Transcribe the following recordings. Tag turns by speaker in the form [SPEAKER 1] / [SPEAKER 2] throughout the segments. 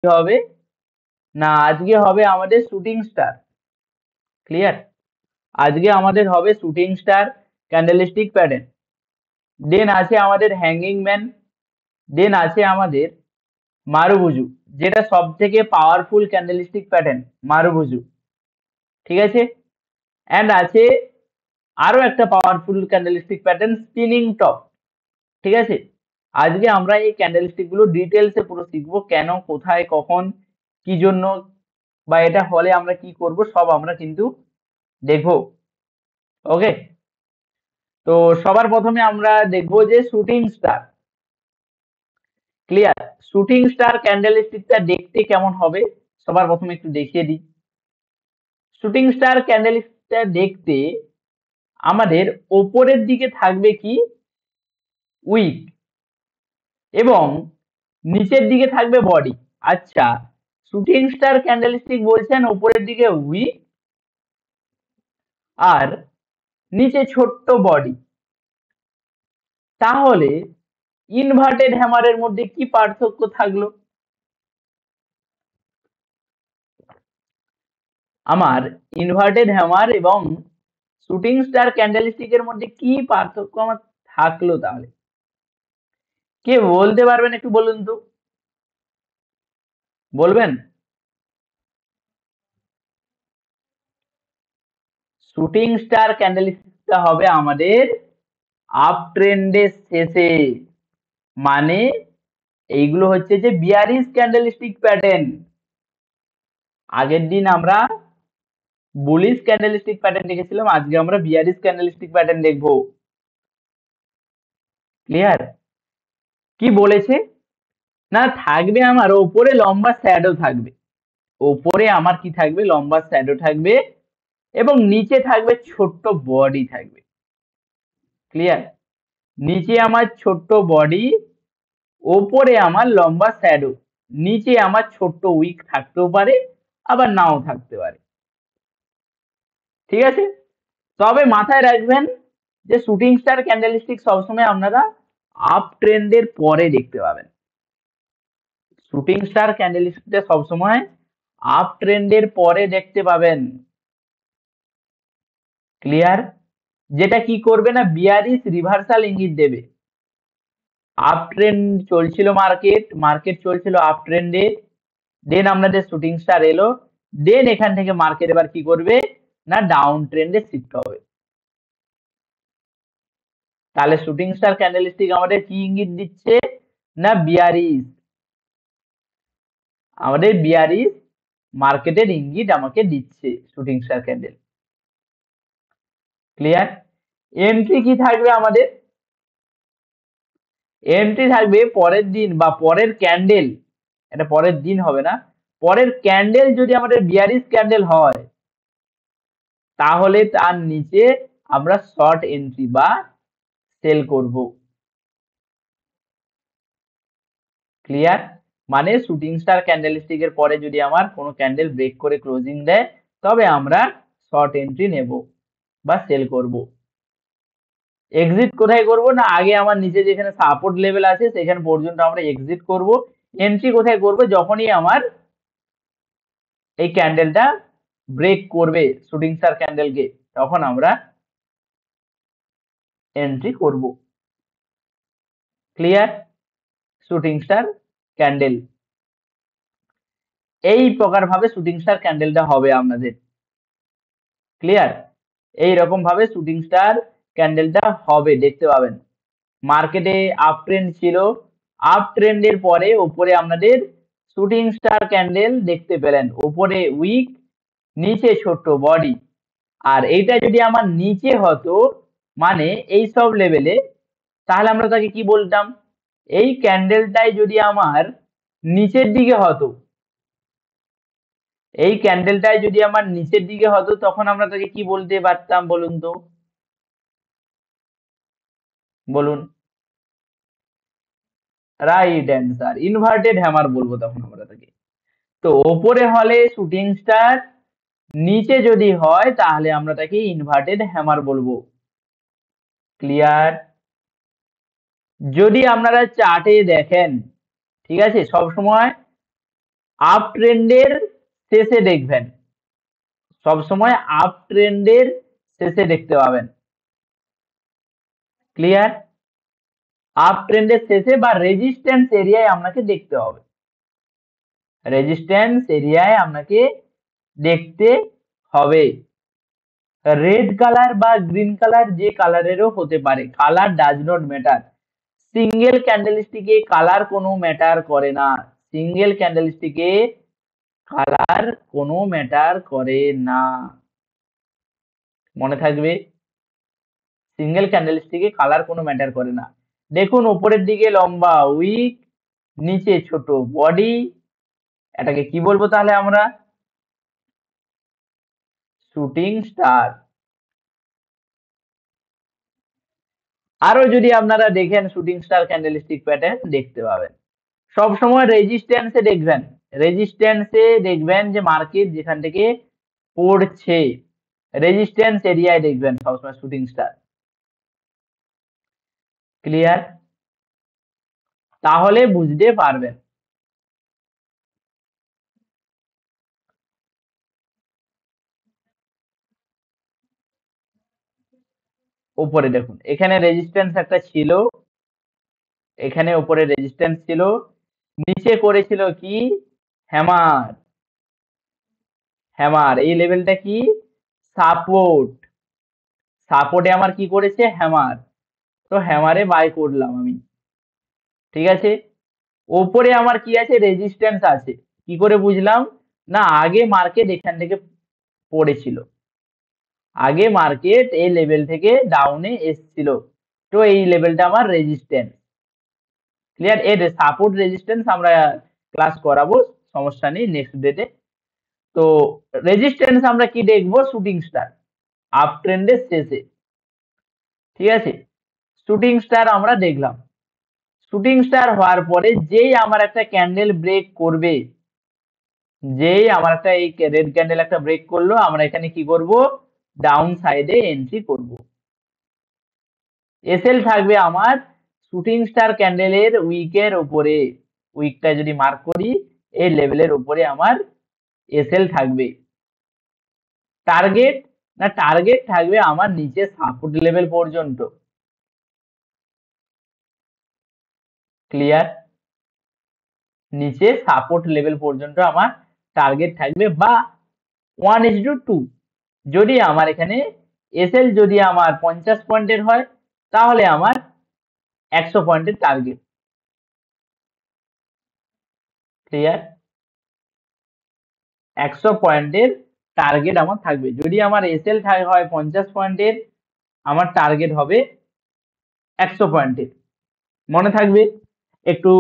[SPEAKER 1] কি হবে না, আজকে হবে আমাদের শুটিং স্টার। ক্লিয়ার? আজকে আমাদের হবে শুটিং স্টার ক্যান্ডেলস্টিক প্যাটার্ন। দেন আছে আমাদের হ্যাঙ্গিং ম্যান। দেন আছে আমাদের মারুবুজু, যেটা সব থেকে পাওয়ারফুল ক্যান্ডেলস্টিক প্যাটার্ন, মারুবুজু। ঠিক আছে? অ্যান্ড আছে আরো একটা powerful candlestick pattern, spinning top. ঠিক আছে? আজকে আমরা এই ক্যান্ডেলস্টিক গুলো ডিটেলসে পুরো শিখবো, কেন, কোথায়, কখন, কি জন্য, বা এটা হলে আমরা কি করব, সব আমরা কিন্তু দেখবো। ওকে, তো সবার প্রথমে আমরা দেখবো যে shooting star. Clear? Shooting star ক্যান্ডেলস্টিকটা দেখতে কেমন হবে সবার প্রথমে একটু দেখিয়ে দিই। শুটিং স্টার ক্যান্ডেলস্টিকটা দেখতে আমাদের ওপরের দিকে থাকবে কি উইক, এবং নিচের দিকে থাকবে বডি। আচ্ছা, শুটিং স্টার ক্যান্ডেলস্টিক বলছেন উপরের দিকে উইক আর নিচে ছোট্ট বডি, তাহলে ইনভার্টেড হ্যামারের মধ্যে কি পার্থক্য থাকলো? আমার ইনভার্টেড হ্যামার এবং শুটিং স্টার ক্যান্ডেলস্টিকের মধ্যে কি পার্থক্য আমার থাকলো তাহলে? কে বলতে পারবেন একটু বলুন তো, বলবেন? শুটিং স্টার ক্যান্ডেলস্টিকটা হবে আমাদের আপ ট্রেন্ডের শেষে, মানে এইগুলো হচ্ছে যে বিয়ারিশ ক্যান্ডেলস্টিক প্যাটার্ন। আগের দিন আমরা বুলিশ ক্যান্ডেলস্টিক প্যাটার্ন দেখেছিলাম, আজকে আমরা বিয়ারিশ ক্যান্ডেলস্টিক প্যাটার্ন দেখবো। ক্লিয়ার? কি বলেছে না, থাকবে আমার ওপরে লম্বা শ্যাডো থাকবে, ওপরে আমার কি থাকবে, লম্বা শ্যাডো থাকবে, এবং নিচে থাকবে ছোট্ট বডি থাকবে। ক্লিয়ার? নিচে আমার ছোট্ট বডি, ওপরে আমার লম্বা শ্যাডো, নিচে আমার ছোট্ট উইক থাকতেও পারে, আবার নাও থাকতে পারে। ঠিক আছে? তবে মাথায় রাখবেন যে শুটিং স্টার ক্যান্ডেলস্টিক সবসময় আপনারা আপ ট্রেন্ডের পরে দেখতে পাবেন। শুটিং স্টার ক্যান্ডেলস্টিকটা সবসময় আপ ট্রেন্ডের পরে দেখতে পাবেন। ক্লিয়ার? যেটা কি করবে না, বিয়ারিশ রিভার্সাল ইঙ্গিত দেবে। আপ ট্রেন্ড চলছিল, মার্কেট মার্কেট চলছিল আপ ট্রেন্ডে, দেন আপনাদের শুটিং স্টার এলো, দেন এখান থেকে মার্কেট এবার কি করবে না, ডাউন ট্রেন্ডে শিফট হবে। তাহলে শুটিং স্টার ক্যান্ডেলস্টিক আমাদের কি ইঙ্গিত দিচ্ছে না, বিয়ারিশ, আমাদের বিয়ারিশ মার্কেটের ইঙ্গিত আমাকে দিচ্ছে shooting star candle. Clear? Entry কি থাকবে আমাদের, এন্ট্রি থাকবে পরের দিন বা পরের ক্যান্ডেল, এটা পরের দিন হবে না, পরের ক্যান্ডেল যদি আমাদের বিয়ারিশ ক্যান্ডেল হয়, তাহলে তার নিচে আমরা শর্ট এন্ট্রি বা সেল করব। ক্লিয়ার? মানে শুটিং স্টার ক্যান্ডেলস্টিক এর পরে যদি আমার কোনো ক্যান্ডেল ব্রেক করে ক্লোজিং দেয়, তবে আমরা শর্ট এন্ট্রি নেব বা সেল করব। এক্সিট কোথায় করব না, আগে আমার নিচে যেখানে সাপোর্ট লেভেল আছে সেখানে পর্যন্ত আমরা এক্সিট করব। এন্ট্রি কোথায় করব, যখনই আমার এই ক্যান্ডেলটা ব্রেক করবে শুটিং স্টার ক্যান্ডেলকে, তখন আমরা এন্ট্রি করব। ক্লিয়ার? শুটিং স্টার ক্যান্ডেল এই প্রকার ভাবে শুটিং স্টার ক্যান্ডেলটা হবে আপনাদের। ক্লিয়ার? এই রকম ভাবে শুটিং স্টার ক্যান্ডেলটা হবে, দেখতে পাবেন। মার্কেটে আপ ট্রেন্ড ছিল, আপ ট্রেন্ডের পরে উপরে আপনাদের শুটিং স্টার ক্যান্ডেল দেখতে পেলেন, উপরে উইক, নিচে ছোট্ট বডি। আর এইটা যদি আমার নিচে হতো, মানে এই সব লেভেলে, তাহলে আমরা তাকে কি বলতাম, এই ক্যান্ডেলটাই যদি আমার নিচের দিকে হতো, এই ক্যান্ডেলটাই যদি আমার নিচের দিকে হতো, তখন আমরা তাকে কি বলতে পারতাম বলুন তো, বলুন? রাইট অ্যান্সার, ইনভার্টেড হ্যামার বলবো তখন আমরা তাকে। তো ওপরে হলে শুটিং স্টার, নিচে যদি হয় তাহলে আমরা তাকে ইনভার্টেড হ্যামার বলবো। ক্লিয়ার? যদি আপনারা চার্টে দেখেন, ঠিক আছে, সব সময় আপ ট্রেন্ডের শেষে দেখবেন, সবসময় আপ ট্রেন্ডের শেষে দেখতে পাবেন। ক্লিয়ার? আপ ট্রেন্ডের শেষে বা রেজিস্ট্যান্স এরিয়ায় আপনাকে দেখতে হবে, রেজিস্ট্যান্স এরিয়ায় আপনাকে দেখতে হবে। রেড কালার বা গ্রিন কালার যে কালারেরও হতে পারে, colour does not matter. Single ক্যান্ডেলস্টিকে কালার কোনো ম্যাটার করে না, সিঙ্গেল ক্যান্ডেলস্টিকে কালার কোনো ম্যাটার করে না, মনে থাকবে। সিঙ্গেল ক্যান্ডেলস্টিকে কালার কোনো ম্যাটার করে না। দেখুন উপরের দিকে লম্বা উইক, নিচে ছোট বডি, এটাকে কি বলবো তাহলে আমরা? Shooting star. আরো যদি আপনারা দেখেন শুটিং স্টার ক্যান্ডেলস্টিক প্যাটার্ন দেখতে পাবেন, সব সময় রেজিস্ট্যান্সে দেখবেন, রেজিস্ট্যান্সে দেখবেন যে মার্কেট যেখান থেকে পড়ছে, রেজিস্ট্যান্স এরিয়ায় দেখবেন সবসময় শুটিং স্টার। ক্লিয়ার? তাহলে বুঝতে পারবেন। উপরে দেখুন এখানে রেজিস্ট্যান্স একটা ছিল, এখানে উপরে রেজিস্ট্যান্স ছিল, নিচে করেছিল কি? হ্যামার। হ্যামার এই লেভেলটা কি? সাপোর্ট। সাপোর্টে আমার কি করেছে? হ্যামার। তো হ্যামারে বাই করলাম আমি, ঠিক আছে। ওপরে আমার কি আছে? রেজিস্ট্যান্স আছে। কি করে বুঝলাম? না আগে মার্কেট এখান থেকে পড়েছিল, আগে মার্কেট এই লেভেল থেকে ডাউনে এসছিল, তো এই লেভেলটা আমার রেজিস্ট্যান্স। ক্লিয়ার? এর সাপোর্ট রেজিস্ট্যান্স আমরা ক্লাস করাবো, সমস্যা নেই নেক্সট ডেটে। তো রেজিস্ট্যান্স আমরা কি দেখবো? শুটিং স্টার আপ ট্রেন্ডের শেষে, ঠিক আছে। শুটিং স্টার আমরা দেখলাম, শুটিং স্টার হওয়ার পরে যেই আমার একটা ক্যান্ডেল ব্রেক করবে, যেই আমার একটা এই রেড ক্যান্ডেল একটা ব্রেক করলো, আমরা এখানে কি করব? ডাউন সাইডে এন্ট্রি করব। এসএল থাকবে আমার শুটিং স্টার ক্যান্ডেলের উইকের উপরে, উইকটা যদি মার্ক করি এই লেভেলের উপরে আমার এসএল থাকবে। টার্গেট, না টার্গেট থাকবে আমার নিচে সাপোর্ট লেভেল পর্যন্ত। ক্লিয়ার? নিচে সাপোর্ট লেভেল পর্যন্ত আমার টার্গেট থাকবে, বা 1:2। যদি আমার এখানে এসএল যদি আমার 50 পয়েন্টের হয় তাহলে আমার 100 পয়েন্টের টার্গেট। ক্লিয়ার? 100 পয়েন্টের টার্গেট আমার থাকবে। যদি আমার এসএল হয় 50 পয়েন্টের, আমার টার্গেট হবে 100 পয়েন্টের। মনে থাকবে? একটু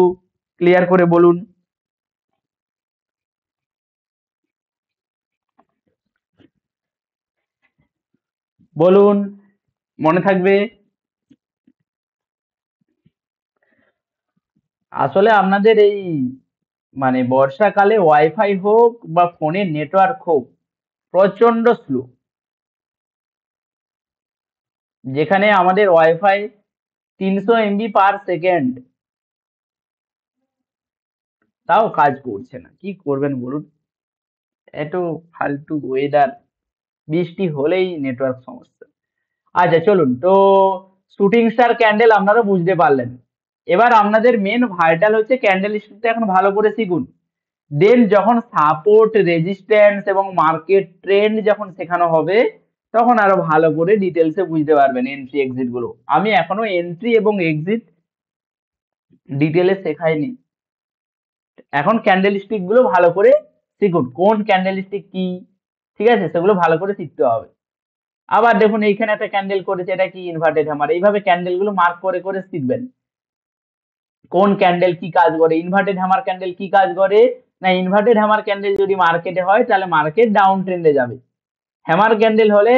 [SPEAKER 1] ক্লিয়ার করে বলুন। বলুন, মনে থাকবে? আসলে আপনাদের এই মানে বর্ষাকালে ওয়াইফাই হোক বা ফোনের নেটওয়ার্ক হোক প্রচন্ড স্লো, যেখানে আমাদের ওয়াইফাই 300 এমবি পার সেকেন্ড, তাও কাজ করছে না। কি করবেন বলুন? এত ফালতু ওয়েদার, বৃষ্টি হলেই নেটওয়ার্ক সমস্যা। আচ্ছা চলুন, তো শুটিং স্টার ক্যান্ডেল আপনারা বুঝতে পারলেন। এবার আপনাদের মেন ভাইটাল হচ্ছে ক্যান্ডেল স্টিকটা এখন ভালো করে শিখুন। দেন যখন সাপোর্ট রেজিস্ট্যান্স এবং মার্কেট ট্রেন্ড যখন শেখানো হবে, তখন আরো ভালো করে ডিটেলসে বুঝতে পারবেন এন্ট্রি এক্সিট গুলো। আমি এখনো এন্ট্রি এবং এক্সিট ডিটেলে শেখাইনি। এখন ক্যান্ডেল স্টিক গুলো ভালো করে শিখুন, কোন ক্যান্ডেল স্টিক কি, ঠিক আছে, সেগুলো ভালো করে শিখতে হবে। আবার দেখুন এইখানে একটা ক্যান্ডেল করেছে, এটা কি? Inverted hammer. এইভাবে ক্যান্ডেল গুলো মার্ক করে করে শিখবেন কোন ক্যান্ডেল কি কাজ করে। ইনভার্টেড হ্যামার ক্যান্ডেল কি কাজ করে? না ইনভার্টেড হ্যামার ক্যান্ডেল যদি মার্কেটে হয় তাহলে মার্কেট ডাউন ট্রেন্ডে যাবে, হ্যামার ক্যান্ডেল হলে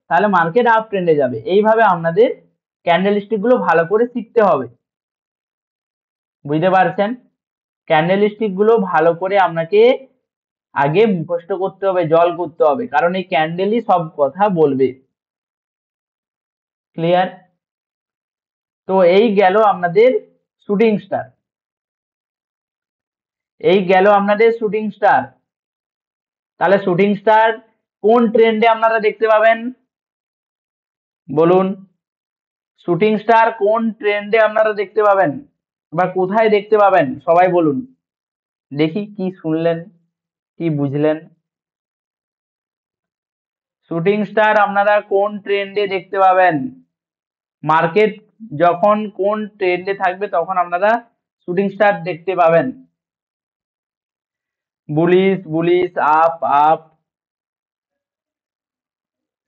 [SPEAKER 1] তাহলে মার্কেট আপ ট্রেন্ডে যাবে। এইভাবে আপনাদের ক্যান্ডেল স্টিক গুলো ভালো করে শিখতে হবে। বুঝতে পারছেন? ক্যান্ডেল স্টিক গুলো ভালো করে আপনাকে আগে মুখস্থ করতে হবে, জল করতে হবে, কারণ এই ক্যান্ডেলই সব কথা বলবে। ক্লিয়ার? তো এই গেল আপনাদের শুটিং স্টার। এই গেল আপনাদের শুটিং স্টার। তাহলে শুটিং স্টার কোন ট্রেন্ডে আপনারা দেখতে পাবেন বলুন? শুটিং স্টার কোন ট্রেন্ডে আপনারা দেখতে পাবেন বা কোথায় দেখতে পাবেন সবাই বলুন দেখি, কি শুনলেন, কি বুঝলেন? শুটিং স্টার আপনারা কোন ট্রেন্ডে দেখতে পাবেন? মার্কেট যখন কোন ট্রেন্ডে থাকবে তখন আপনারা শুটিং স্টার দেখতে পাবেন? Bullish, bullish, up, up.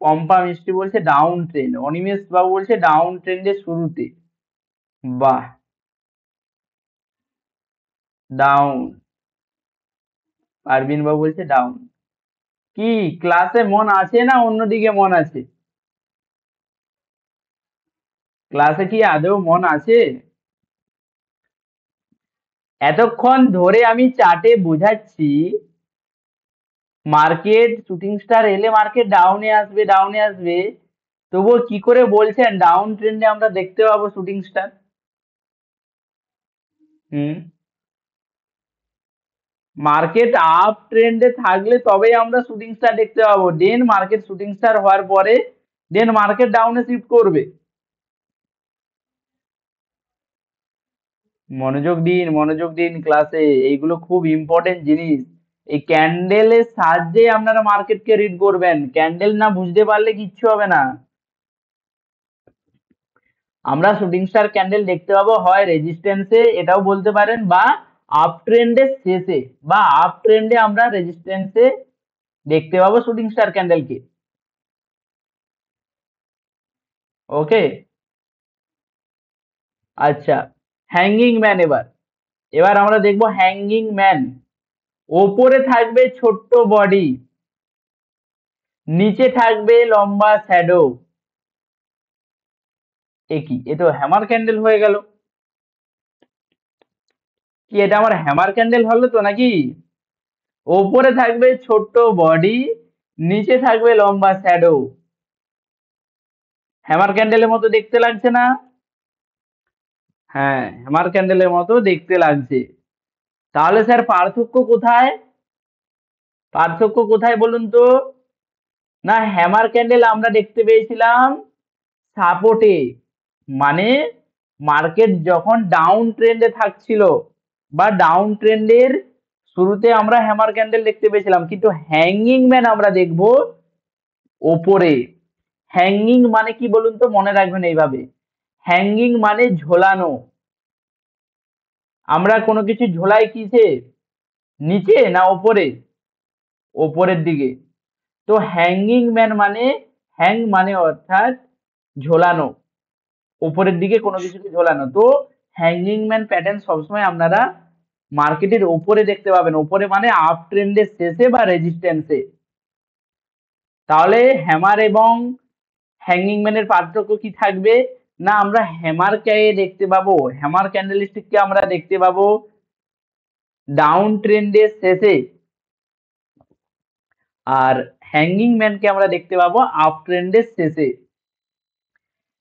[SPEAKER 1] Pampa মিষ্টি বলছে ডাউন ট্রেন্ড, অনিমেষ বাবু বলছে ডাউন ট্রেন্ডের শুরুতে। বাহ, ডাউন। আরবিন বাবু বলছে ডাউন। কি ক্লাসে মন আছে না অন্যদিকে মন আছে? ক্লাসে কি আদৌ মন আছে? এতক্ষণ ধরে আমি চার্টে বোঝাচ্ছি মার্কেট শুটিং স্টার এলে মার্কেট ডাউনে আসবে, ডাউনে আসবে, তবুও কি করে বলছেন ডাউন ট্রেন্ডে আমরা দেখতে পাবো শুটিং স্টার? হুম, মার্কেট আপ ট্রেন্ডে থাকলে তবেই আমরা শুটিং স্টার দেখতে পাবো। দেন মার্কেট শুটিং স্টার হওয়ার পরে দেন মার্কেট ডাউনে শিফট করবে। মনোযোগ দিন ক্লাসে, এইগুলো খুব ইম্পর্টেন্ট জিনিস। এই ক্যান্ডেলের সাহায্যে আপনারা মার্কেটকে রিড করবেন, ক্যান্ডেল না বুঝতে পারলে কিচ্ছু হবে না। আমরা শুটিং স্টার ক্যান্ডেল দেখতে পাবো হয় রেজিস্ট্যান্সে, এটাও বলতে পারেন, বা আপ ট্রেন্ডের শেষে, বা আপ ট্রেন্ডে আমরা রেজিস্ট্যান্সে দেখতে পাবো শুটিং স্টার ক্যান্ডেলকে। ওকে, আচ্ছা। হ্যাঙ্গিং ম্যান, এবার এবার আমরা দেখবো হ্যাঙ্গিং ম্যান। ওপরে থাকবে ছোট্ট বডি, নিচে থাকবে লম্বা শ্যাডো। কি, এ তো হ্যামার ক্যান্ডেল হয়ে গেল। কি এটা আমার হ্যামার ক্যান্ডেল হলো তো নাকি? ওপরে থাকবে ছোট্ট বডি, নিচে থাকবে লম্বা শ্যাডো। হ্যামার ক্যান্ডেলের মতো দেখতে লাগছে না? হ্যাঁ, হ্যামার ক্যান্ডেলের মতো দেখতে লাগছে। তাহলে স্যার পার্থক্য কোথায়? পার্থক্য কোথায় বলুন তো? না, হ্যামার ক্যান্ডেল আমরা দেখতে পেয়েছিলাম সাপোর্টে, মানে মার্কেট যখন ডাউন ট্রেন্ডে থাকছিল বা ডাউন ট্রেন্ডের শুরুতে আমরা হ্যামার ক্যান্ডেল দেখতে পেয়েছিলাম, কিন্তু হ্যাঙ্গিং ম্যান আমরা দেখবো ওপরে। হ্যাঙ্গিং মানে কি বলুন তো, মনে রাখবেন এইভাবে, হ্যাঙ্গিং মানে ঝোলানো। আমরা কোনো কিছু ঝোলাই কিসে, নিচে না ওপরে? ওপরের দিকে। তো হ্যাঙ্গিং ম্যান মানে, হ্যাং মানে অর্থাৎ ঝোলানো, উপরের দিকে কোনো কিছুকে ঝোলানো। তো হ্যাঙ্গিং ম্যান প্যাটার্ন সবসময় আপনারা মার্কেটের উপরে দেখতে পাবেন, উপরে মানে আপ ট্রেন্ডের শেষে বা রেজিস্ট্যান্সে। তাহলে হ্যামার এবং হ্যাঙ্গিং ম্যানের পার্থক্য কি থাকবে? না, আমরা হ্যামারকে দেখতে পাবো, হ্যামার ক্যান্ডেলস্টিককে আমরা দেখতে পাবো ডাউন ট্রেন্ডের শেষে, আর হ্যাঙ্গিং ম্যানকে আমরা দেখতে পাবো আপ ট্রেন্ডের শেষে।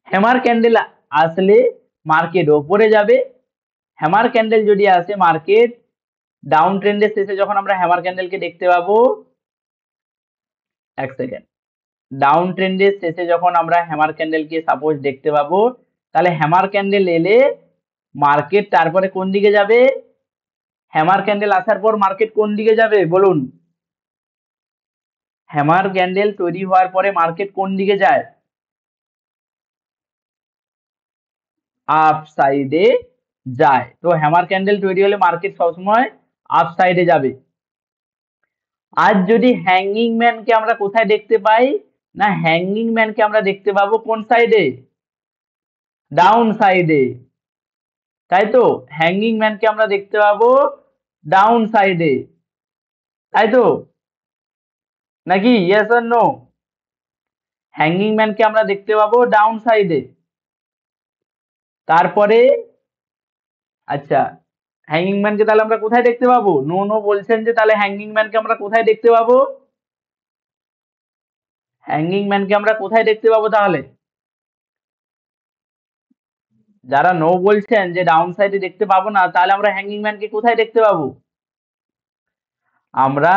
[SPEAKER 1] হ্যামার ক্যান্ডেল আসলে মার্কেট ওপরে যাবে, হ্যামার ক্যান্ডেল যদি আসে মার্কেট ডাউন ট্রেন্ডের শেষে, যখন আমরা হ্যামার ক্যান্ডেলকে দেখতে পাবো, এক সেকেন্ড, ডাউন ট্রেন্ডের শেষে যখন আমরা হ্যামার ক্যান্ডেলকে সাপোজ দেখতে পাবো, তাহলে হ্যামার ক্যান্ডেল এলে মার্কেট তারপরে কোন দিকে যাবে? হ্যামার ক্যান্ডেল আসার পর মার্কেট কোন দিকে যাবে বলুন? হ্যামার ক্যান্ডেল তৈরি হওয়ার পরে মার্কেট কোন দিকে যায়? আপ সাইডে যায়। তো হ্যামার ক্যান্ডেল তৈরি হলে মার্কেট সবসময় আপ সাইডে যাবে। আর যদি হ্যাঙ্গিং ম্যানকে আমরা কোথায় দেখতে পাই? না, হ্যাঙ্গিং ম্যানকে আমরা দেখতে পাবো কোন সাইডে? ডাউন সাইডে। তাই তো, হ্যাঙ্গিং ম্যানকে আমরা দেখতে পাবো ডাউন সাইডে, তাই তো নাকি? Yes or no? হ্যাঙ্গিং ম্যানকে আমরা দেখতে পাবো ডাউন সাইডে। তারপরে আচ্ছা, হ্যাঙ্গিং ম্যানকে তাহলে আমরা কোথায় দেখতে পাবো? নো নো বলছেন যে, তাহলে হ্যাঙ্গিং ম্যানকে আমরা কোথায় দেখতে পাবো? হ্যাঙ্গিং ম্যানকে আমরা কোথায় দেখতে পাবো তাহলে? যারা নো বলছেন যে ডাউন সাইডে দেখতে পাবো না, তাহলে আমরা হ্যাঙ্গিং ম্যানকে কোথায় দেখতে পাবো? আমরা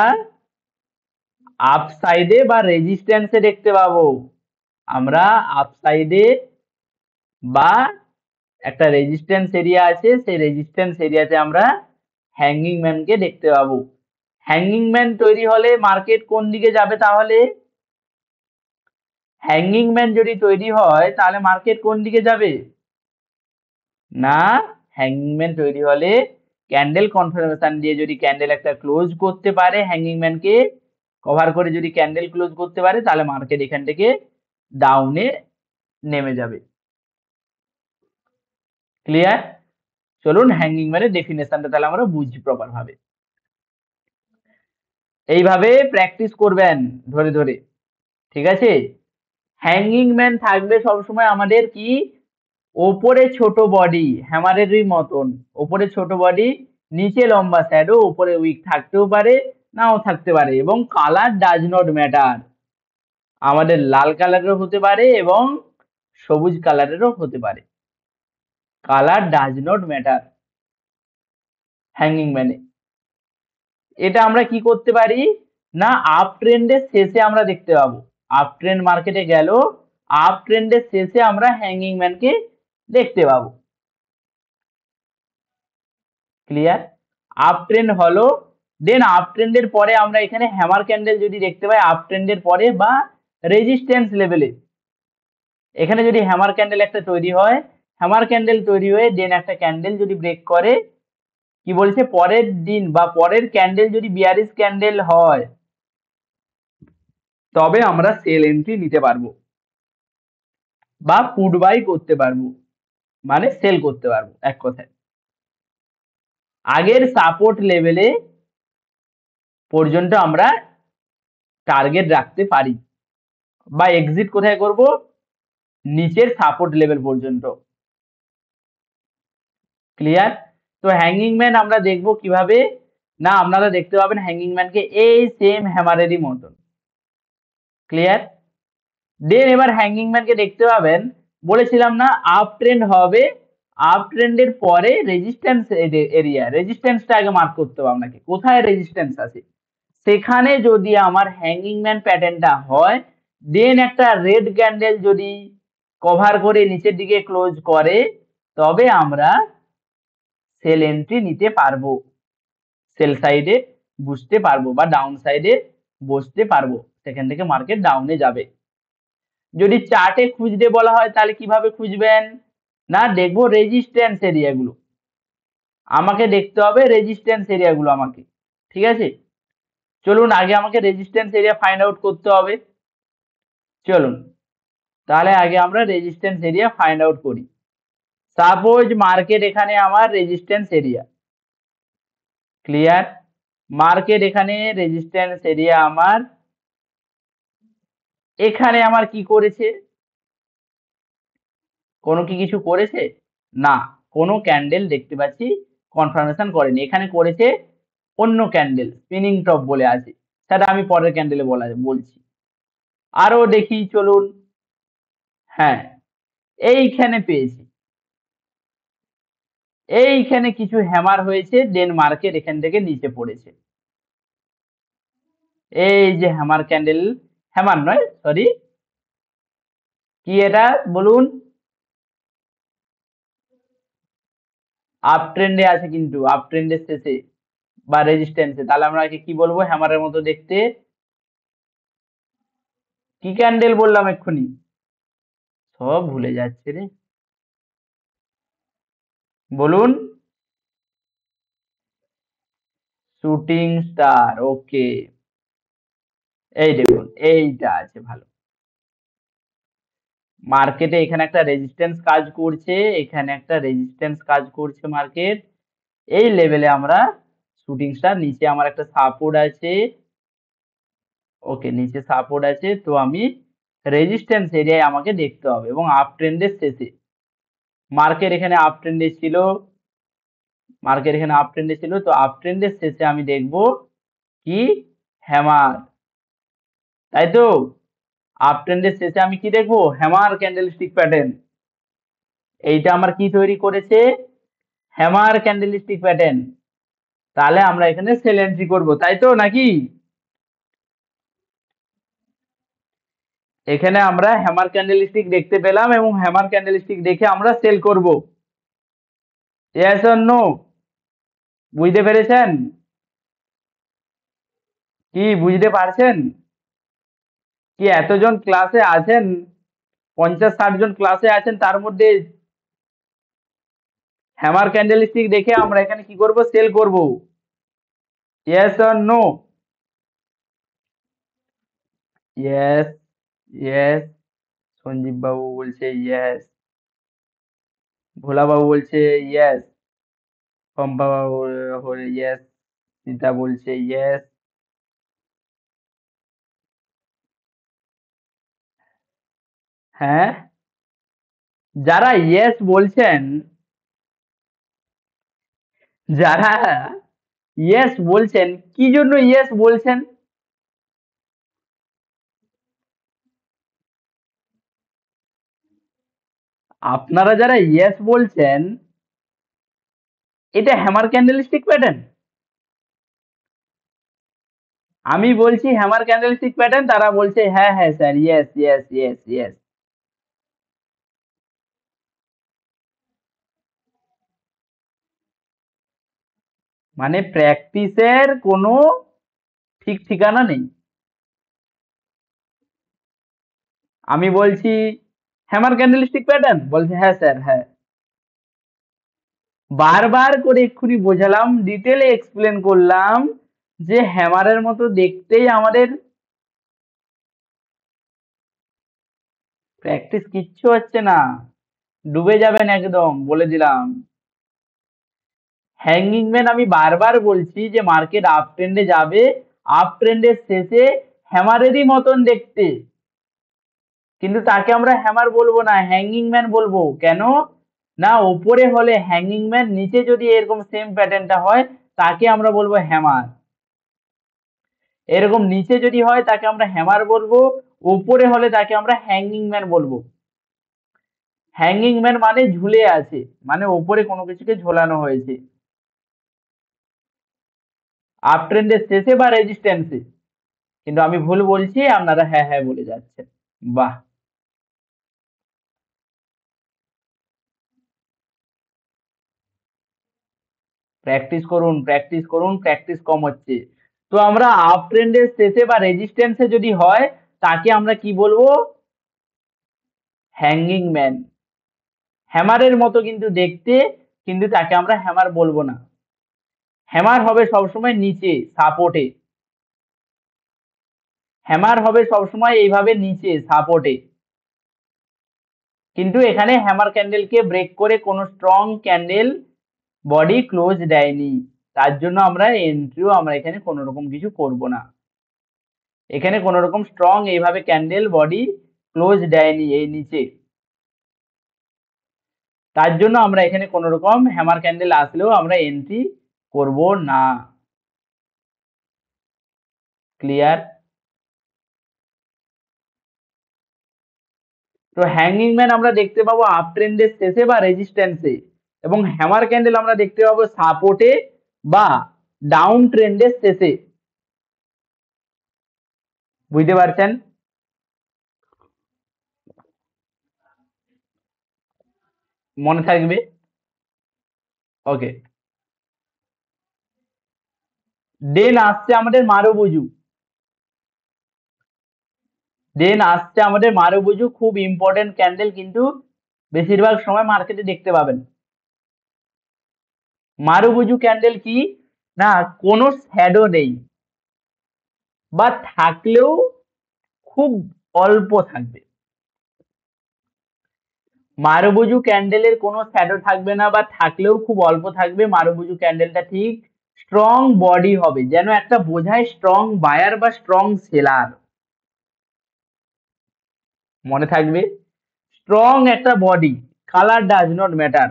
[SPEAKER 1] আপ সাইডে বা রেজিস্ট্যান্সে দেখতে পাবো। আমরা আপ সাইডে বা একটা রেজিস্ট্যান্স এরিয়া আছে, সেই রেজিস্ট্যান্স এরিয়াতে আমরা হ্যাঙ্গিং ম্যানকে দেখতে পাবো। হ্যাঙ্গিং ম্যান তৈরি হলে মার্কেট কোন দিকে যাবে তাহলে? হ্যাঙ্গিং ম্যান যদি তৈরি হয় তাহলে মার্কেট কোন দিকে যাবে? না, হ্যাঙ্গিং ম্যান তৈরি হলে ক্যান্ডেল কনফার্মেশন দিয়ে যদি ক্যান্ডেল একটা ক্লোজ করতে পারে, হ্যাঙ্গিং ম্যানকে কভার করে যদি ক্যান্ডেল ক্লোজ করতে পারে, তাহলে মার্কেট এখান থেকে ডাউনে নেমে যাবে। ক্লিয়ার? চলুন হ্যাঙ্গিং ম্যানের ডেফিনেশনটা তাহলে আমরা বুঝি প্রপার ভাবে। এইভাবে প্র্যাকটিস করবেন ধরে ধরে, ঠিক আছে? হ্যাঙ্গিং ম্যান থাকবে সবসময় আমাদের কি, ওপরে ছোট বডি, হ্যামারেরই মতন ওপরে ছোট বডি, নিচে লম্বা শ্যাডো, উপরে উইক থাকতেও পারে নাও থাকতে পারে, এবং কালার ডাজ নট ম্যাটার, আমাদের লাল কালারেরও হতে পারে এবং সবুজ কালারেরও হতে পারে। Colour does not matter hanging ম্যানে। এটা আমরা কি করতে পারি না, আপ ট্রেন্ডের শেষে আমরা দেখতে পাবো। আপ ট্রেন্ড মার্কেটে গেল, আপ ট্রেন্ডের শেষে আমরা হ্যাঙ্গিং ম্যানকে দেখতে পাবো। ক্লিয়ার? আপ ট্রেন্ড হলো, দেন আপ ট্রেন্ডের পরে আমরা এখানে হ্যামার ক্যান্ডেল যদি দেখতে পাই আপ ট্রেন্ডের পরে বা রেজিস্ট্যান্স লেভেলে, এখানে যদি হ্যামার ক্যান্ডেল একটা তৈরি হয়, হ্যামার ক্যান্ডেল তৈরি হয়ে দেন একটা ক্যান্ডেল যদি ব্রেক করে, কি বলছে, পরের দিন বা পরের ক্যান্ডেল যদি বিয়ারিশ ক্যান্ডেল হয়, তবে আমরা সেল এন্ট্রি নিতে পারবো বা পুট বাই করতে পারবো, মানে সেল করতে পারবো এক কথায়। আগের সাপোর্ট লেভেলে পর্যন্ত আমরা টার্গেট রাখতে পারি, বা এক্সিট কোথায় করব, নিচের সাপোর্ট লেভেল পর্যন্ত। ক্লিয়ার? তো হ্যাঙ্গিং ম্যান আমরা দেখবো কিভাবে না, আপনারা দেখতে পাবেন হ্যাঙ্গিং ম্যানকে এই সেম হ্যামারেরই মতন। ক্লিয়ার? দেন এবার হ্যাঙ্গিং ম্যানকে দেখতে পাবেন, বলেছিলাম না আপ ট্রেন্ড হবে, আপ ট্রেন্ডের পরে রেজিস্ট্যান্স এরিয়া, রেজিস্ট্যান্সটা আগে মার্ক করতে হবে আপনাকে, কোথায় রেজিস্ট্যান্স আছে সেখানে যদি আমার হ্যাঙ্গিং ম্যান প্যাটার্নটা হয়, দেন একটা রেড ক্যান্ডেল যদি কভার করে নিচের দিকে ক্লোজ করে, তবে আমরা সেল এন্ট্রি নিতে পারবো, সেল সাইডে বুঝতে পারবো বা ডাউন সাইডে বসতে পারবো, সেখান থেকে মার্কেট ডাউনে যাবে। যদি চার্টে খুঁজতে বলা হয় তাহলে কিভাবে খুঁজবেন না, দেখবো রেজিস্ট্যান্স এরিয়াগুলো, আমাকে দেখতে হবে রেজিস্ট্যান্স এরিয়াগুলো আমাকে, ঠিক আছে? চলুন আগে আমাকে রেজিস্ট্যান্স এরিয়া ফাইন্ড আউট করতে হবে। চলুন তাহলে আগে আমরা রেজিস্ট্যান্স এরিয়া ফাইন্ড আউট করি। সাপোজ মার্কেট এখানে আমার রেজিস্ট্যান্স এরিয়া, ক্লিয়ার? মার্কেট এখানে রেজিস্ট্যান্স এরিয়া আমার, এখানে আমার কি করেছে, কোনো কি কিছু করেছে না, কোনো ক্যান্ডেল দেখতে পাচ্ছি কনফার্মেশন করেনি, এখানে করেছে অন্য ক্যান্ডেল স্পিনিং টপ বলে আছে, সেটা আমি পরের ক্যান্ডেলে বলছি। আরো দেখি চলুন, হ্যাঁ এইখানে পেয়েছি, এইখানে কিছু হ্যামার হয়েছে, দেন মার্কেট এখান থেকে নিচে পড়েছে, এই যে হ্যামার ক্যান্ডেল, হ্যামার নয় সরি, কি এটা বলুন, আপ ট্রেন্ডে আছে কিন্তু আপ ট্রেন্ডের শেষে বা রেজিস্ট্যান্সে, তাহলে আমরা একে কি বলবো, হ্যামারের মতো দেখতে। কি ক্যান্ডেল বললাম এক্ষুনি, সব ভুলে যাচ্ছে রে, বলুন। শুটিং স্টার, ওকে, এই দেখুন এইটা আছে ভালো, মার্কেটে এখানে একটা রেজিস্ট্যান্স কাজ করছে, এখানে একটা রেজিস্ট্যান্স কাজ করছে মার্কেট, এই লেভেলে আমরা শুটিং স্টার, নিচে আমার একটা সাপোর্ট আছে, ওকে নিচে সাপোর্ট আছে, তো আমি রেজিস্ট্যান্স এরিয়ায় আমাকে দেখতে হবে, এবং আপ ট্রেন্ডের শেষে মার্কেট এখানে আপ ট্রেন্ডে ছিল, মার্কেট এখানে আপ ট্রেন্ডে ছিল, তো আপ ট্রেন্ডের শেষে আমি দেখব কি, হ্যামার, তাই তো? আপ ট্রেন্ডের শেষে আমি কি দেখবো, হ্যামার ক্যান্ডেলস্টিক প্যাটার্ন, এইটা আমার কি তৈরি করেছে, হ্যামার ক্যান্ডেলস্টিক প্যাটার্ন, তাহলে আমরা এখানে সেল এন্ট্রি করব, তাই তো নাকি? এখানে আমরা হ্যামার ক্যান্ডেলস্টিক দেখতে পেলাম এবং হ্যামার ক্যান্ডেলস্টিক দেখে আমরা সেল করব। Yes or no? বুঝতে পেরেছেন? কি বুঝতে পারছেন? কি এতজন ক্লাসে আছেন, 50-60 জন ক্লাসে আছেন, তার মধ্যে হ্যামার ক্যান্ডেলস্টিক দেখে আমরা এখানে কি করব? সেল করব। Yes or no? Yes, yes. Sanjib babu বলছে ইয়েস, ভোলা বাবু বলছে ইয়েস, পম্পা বাবু ইয়েস, সীতা বলছে ইয়েস। হ্যাঁ, যারা ইয়েস বলছেন, যারা ইয়েস বলছেন, কি জন্য ইয়েস বলছেন? আপনারা যারা ইয়েস বলছেন, এটা হ্যামার ক্যান্ডেলস্টিক প্যাটার্ন? আমি বলছি হ্যামার ক্যান্ডেলস্টিক প্যাটার্ন, তারা বলছে হ্যাঁ হ্যাঁ sir, yes yes yes yes. মানে প্র্যাকটিসের কোনো ঠিক ঠিকানা নেই। আমি বলছি হ্যামার ক্যান্ডেলস্টিক প্যাটার্ন, বলছে হ্যাঁ স্যার হ্যাঁ। বারবার করে এক্ষুনি বোঝালাম, ডিটেলে এক্সপ্লেন করলাম যে হ্যামারের মতো দেখতেই আমাদের প্র্যাকটিস, কিচ্ছু হচ্ছে না, ডুবে যাবেন একদম, বলে দিলাম। হ্যাঙ্গিং ম্যান আমি বারবার বলছি যে মার্কেট আপ ট্রেন্ডে যাবে, আপ ট্রেন্ডের শেষে হ্যামারেরই মতন দেখতে, কিন্তু তাকে আমরা হ্যামার বলবো না, হ্যাঙ্গিং ম্যান বলবো। কেন না? ওপরে হলে হ্যাঙ্গিং ম্যান, নিচে যদি এরকম সেম প্যাটার্নটা হয় তাকে আমরা বলবো হ্যামার। এরকম নিচে যদি হয় তাকে আমরা হ্যামার বলবো, ওপরে হলে তাকে আমরা হ্যাঙ্গিং ম্যান বলবো। হ্যাঙ্গিং ম্যান মানে ঝুলে আছে, মানে ওপরে কোনো কিছুকে ঝোলানো হয়েছে, আপ ট্রেন্ডের শেষে বা রেজিস্ট্যান্সে। কিন্তু আমি ভুল বলছি, আপনারা হ্যাঁ হ্যাঁ বলে যাচ্ছেন। বাহ, প্র্যাকটিস করুন প্র্যাকটিস করুন, প্র্যাকটিস কম হচ্ছে। তো আমরা আপ ট্রেন্ডের শেষে বা রেজিস্ট্যান্সে যদি হয় তাকে আমরা কি বলবো? Hanging man. হ্যামারের মতো কিন্তু দেখতে, কিন্তু তাকে আমরা হ্যামার বলবো না। হ্যামার হবে সবসময় নিচে সাপোর্টে, হ্যামার হবে সবসময় এইভাবে নিচে সাপোর্টে। কিন্তু এখানে হ্যামার ক্যান্ডেলকে ব্রেক করে কোনো স্ট্রং ক্যান্ডেল বডি ক্লোজ দেয়নি, তার জন্য আমরা এন্ট্রিও আমরা এখানে কোনো রকম কিছু করব না। এখানে কোনো রকম স্ট্রং এইভাবে ক্যান্ডেল বডি ক্লোজ দেয়নি এই নিচে, তার জন্য আমরা এখানে কোনো রকম হ্যামার ক্যান্ডেল আসলেও আমরা এন্ট্রি করব না। ক্লিয়ার? তো হ্যাঙ্গিং ম্যান আমরা দেখতে পাবো আপ ট্রেন্ডের শেষে বা রেজিস্ট্যান্সে, এবং হ্যামার ক্যান্ডেল আমরা দেখতে পাবো সাপোর্টে বা ডাউন ট্রেন্ডের শেষে। বুঝতে পারছেন? মনে থাকবে? ওকে। দেন আসছে আমাদের মারুবুজু, দেন আসছে আমাদের মারুবুজু, খুব ইম্পর্টেন্ট ক্যান্ডেল, কিন্তু বেশিরভাগ সময় মার্কেটে দেখতে পাবেন। মারুবুজু ক্যান্ডেল কি না, কোনো শ্যাডো নেই, বা থাকলেও খুব অল্প থাকবে। মারুবুজু ক্যান্ডেলের কোনো শ্যাডো থাকবে না, বা থাকলেও খুব অল্প থাকবে। মারুবুজু ক্যান্ডেলটা ঠিক স্ট্রং বডি হবে, যেন একটা বোঝায় স্ট্রং বায়ার বা স্ট্রং সেলার। মনে থাকবে, স্ট্রং একটা body, colour does not matter.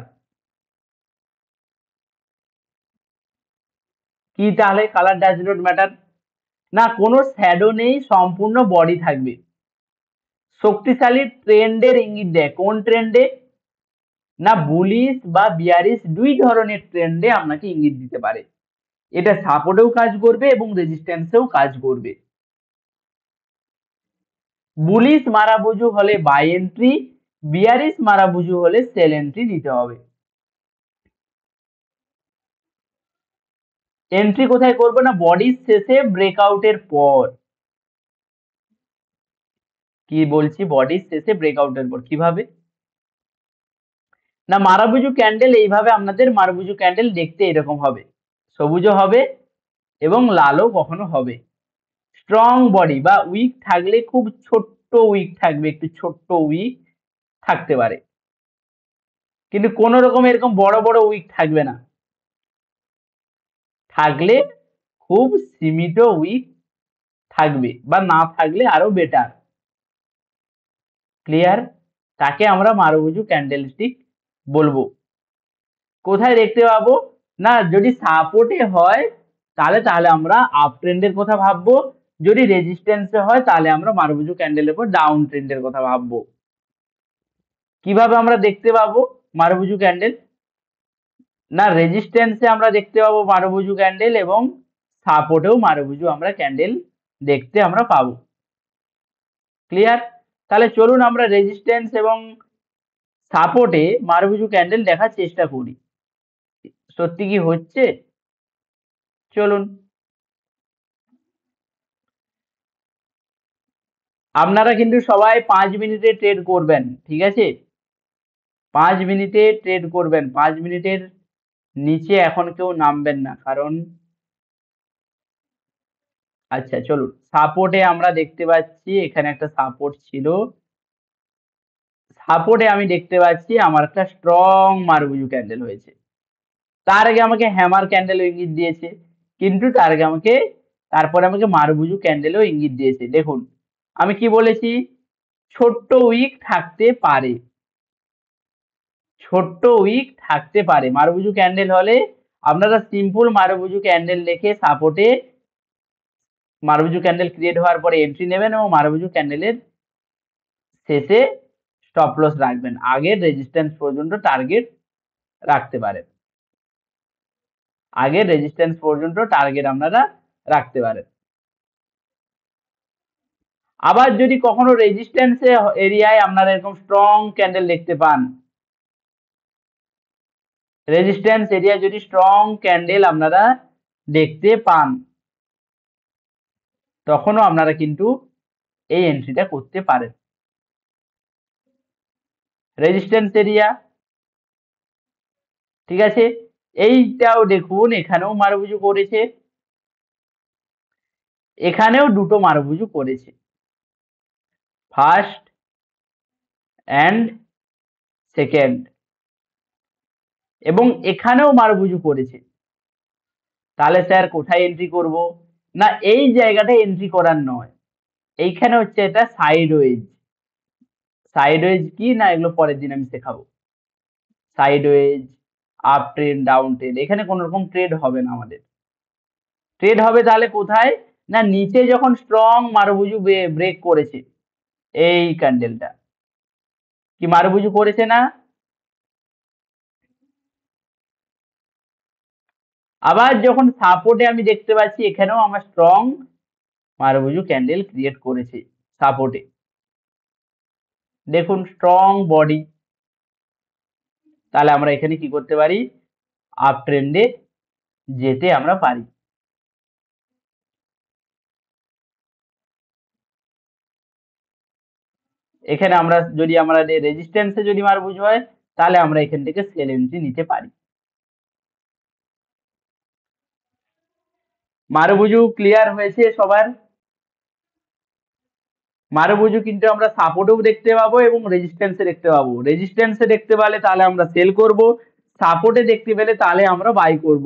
[SPEAKER 1] কি তাহলে কালার ডাজ নট ম্যাটার? না কোনো শ্যাডো নেই, সম্পূর্ণ বডি থাকবে। শক্তিশালী ট্রেন্ডের ইঙ্গিত দেয়, কোন ট্রেন্ডে? না বুলিশ বা বিয়ারিশ দুই ধরনের ট্রেন্ডে আপনাকে ইঙ্গিত দিতে পারে। এটা সাপোর্টেও কাজ করবে এবং রেজিস্ট্যান্সেও কাজ করবে। বুলিশ মারাবুজু হলে বাই এন্ট্রি, বিয়ারিশ মারাবুজু হলে সেল এন্ট্রি নিতে হবে। এন্ট্রি কোথায় করবো না বডির শেষে ব্রেকআউটের পর। কি বলছি বডির শেষে ব্রেকআউটের পর কিভাবে না মারাবুজু ক্যান্ডেল এইভাবে আপনাদের মারাবুজু ক্যান্ডেল দেখতে এরকম হবে, সবুজও হবে এবং লালও কখনো হবে। স্ট্রং বডি বা উইক থাকলে খুব ছোট্ট উইক থাকবে, একটু ছোট্ট উইক থাকতে পারে, কিন্তু কোন রকম এরকম বড় বড় উইক থাকবে না, থাকলে খুব সীমিত উইক থাকবে বা না থাকলে আরো বেটার। ক্লিয়ার? তাকে আমরা মারুবুজু ক্যান্ডেলস্টিক বলবো। কোথায় দেখতে পাবো না যদি সাপোর্টে হয় তাহলে আমরা আপ ট্রেন্ডের কথা ভাববো, যদি রেজিস্ট্যান্সে হয় তাহলে আমরা মারুবুজু ক্যান্ডেলের উপর ডাউন ট্রেন্ডের কথা ভাববো। কিভাবে আমরা দেখতে পাবো মারুবুজু ক্যান্ডেল না রেজিস্ট্যান্সে আমরা দেখতে পাবো মারুবুজু ক্যান্ডেল এবং সাপোর্টেও মারুবুজু আমরা ক্যান্ডেল দেখতে আমরা পাবো। ক্লিয়ার? তাহলে চলুন আমরা রেজিস্ট্যান্স এবং সাপোর্টে মারুবুজু ক্যান্ডেল দেখার চেষ্টা করি, সত্যি কি হচ্ছে চলুন। আপনারা কিন্তু সবাই 5 মিনিটে ট্রেড করবেন, ঠিক আছে? 5 মিনিটে ট্রেড করবেন, 5 মিনিটের নিচে এখন কেউ নামবেন না, কারণ আচ্ছা চলুন সাপোর্টে আমরা দেখতে পাচ্ছি এখানে একটা সাপোর্ট ছিল, সাপোর্টে আমি দেখতে পাচ্ছি আমার একটা স্ট্রং মারুবুজু ক্যান্ডেল হয়েছে। তার আগে আমাকে হ্যামার ক্যান্ডেল ইঙ্গিত দিয়েছে, কিন্তু তার আগে তারপরে আমাকে মারুবুজু ক্যান্ডেলও ইঙ্গিত দিয়েছে। দেখুন আমি কি বলেছি ছোট্ট উইক থাকতে পারে, ছোট্ট উইক থাকতে পারে মারুবুজু ক্যান্ডেল হলে আপনারা সিম্পল মারুবুজু ক্যান্ডেল দেখে সাপোর্টে মারুবুজু ক্যান্ডেল ক্রিয়েট হওয়ার পরে এন্ট্রি নেবেন এবং মারুবুজু ক্যান্ডেলের শেষে স্টপ লস রাখবেন, আগের রেজিস্ট্যান্স পর্যন্ত টার্গেট রাখতে পারেন, আগের রেজিস্ট্যান্স পর্যন্ত টার্গেট আপনারা রাখতে পারেন। আবার যদি কখনো রেজিস্ট্যান্স এরিয়ায় আপনারা এরকম স্ট্রং ক্যান্ডেল দেখতে পান, রেজিস্ট্যান্স এরিয়া যদি স্ট্রং ক্যান্ডেল আপনারা দেখতে পান তখনও আপনারা কিন্তু এই এন্ট্রিটা করতে পারেন। রেজিস্ট্যান্স এরিয়া ঠিক আছে, এইটাও দেখুন এখানেও মারুবুজু করেছে, এখানেও দুটো মারুবুজু করেছে, ফার্স্ট অ্যান্ড সেকেন্ড, এবং এখানেও মারুবুজু করেছে। তাহলে স্যার কোথায় এন্ট্রি করব না এই জায়গাটায় এন্ট্রি করার নয়, এইখানে হচ্ছে এটা সাইডওয়েজ। সাইডওয়েজ কি না এগুলো পরের দিন আমি শেখাবো। Sideways, up trend, down trend, এখানে কোন রকম ট্রেড হবে না আমাদের। ট্রেড হবে তাহলে কোথায় না নিচে যখন স্ট্রং মারুবুজু ব্রেক করেছে, এই ক্যান্ডেলটা কি মারুবুজু করেছে না, আবার যখন সাপোর্টে আমি দেখতে পাচ্ছি এখানেও আমার স্ট্রং মারুবুজু ক্যান্ডেল ক্রিয়েট করেছে সাপোর্টে, দেখুন স্ট্রং বডি, তাহলে আমরা এখানে কি করতে পারি আপ ট্রেন্ডে যেতে আমরা পারি। এখানে আমরা যদি আমাদের রেজিস্ট্যান্সে যদি মারুবুজু হয় তাহলে আমরা এখান থেকে সেল এন্ট্রি নিতে পারি। মারুবুজু ক্লিয়ার হয়েছে সবার? মারুবুজু কিন্তু আমরা সাপোর্টেও দেখতে পাবো এবং রেজিস্ট্যান্সে দেখতে পাবো, রেজিস্ট্যান্সে দেখতে পেলে তাহলে আমরা সেল করব, সাপোর্টে দেখতে পেলে তাহলে আমরা বাই করব।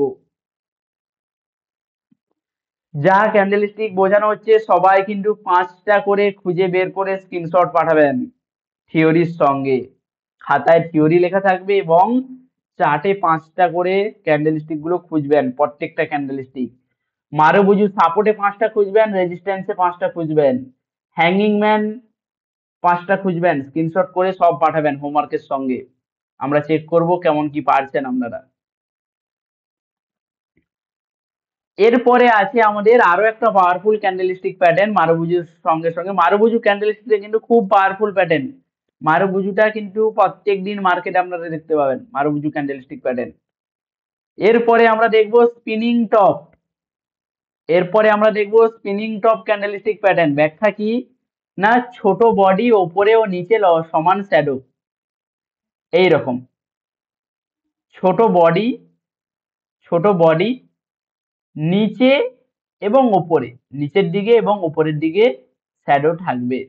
[SPEAKER 1] যা ক্যান্ডেলস্টিক বোঝানো হচ্ছে সবাই কিন্তু 5টা করে খুঁজে বের করে স্ক্রিনশট পাঠাবেন থিওরির সঙ্গে, খাতায় থিওরি লেখা থাকবে এবং চার্টে 5টা করে ক্যান্ডেলস্টিক গুলো খুঁজবেন, প্রত্যেকটা ক্যান্ডেলস্টিক মারুবুজু সাপোর্টে 5টা খুঁজবেন, রেজিস্ট্যান্সে 5টা খুঁজবেন, হ্যাঙ্গিং ম্যান 5টা খুঁজবেন, স্ক্রিনশট করে সব পাঠাবেন হোমওয়ার্কের সঙ্গে, আমরা চেক করব কেমন কি পারছেন আপনারা। এরপরে আছে আমাদের আরো একটা পাওয়ারফুল ক্যান্ডেলস্টিক প্যাটার্ন মারুবুজুর সঙ্গে সঙ্গে। মারুবুজু ক্যান্ডেলস্টিক কিন্তু খুব পাওয়ারফুল প্যাটার্ন। মারুবুজুটা কিন্তু প্রত্যেকদিন মার্কেটে আপনারা দেখতে পাবেন মারুবুজু ক্যান্ডেলস্টিক প্যাটার্ন। এরপরে আমরা দেখব স্পিনিং টপ। এরপরে আমরা দেখব স্পিনিং টপ ক্যান্ডেলস্টিক প্যাটার্ন। ব্যাখ্যা কি না, ছোট বডি ওপরে ও নিচে সমান শ্যাডো, এইরকম ছোট বডি নিচে এবং ওপরে, নিচের দিকে এবং ওপরের দিকে শ্যাডো থাকবে।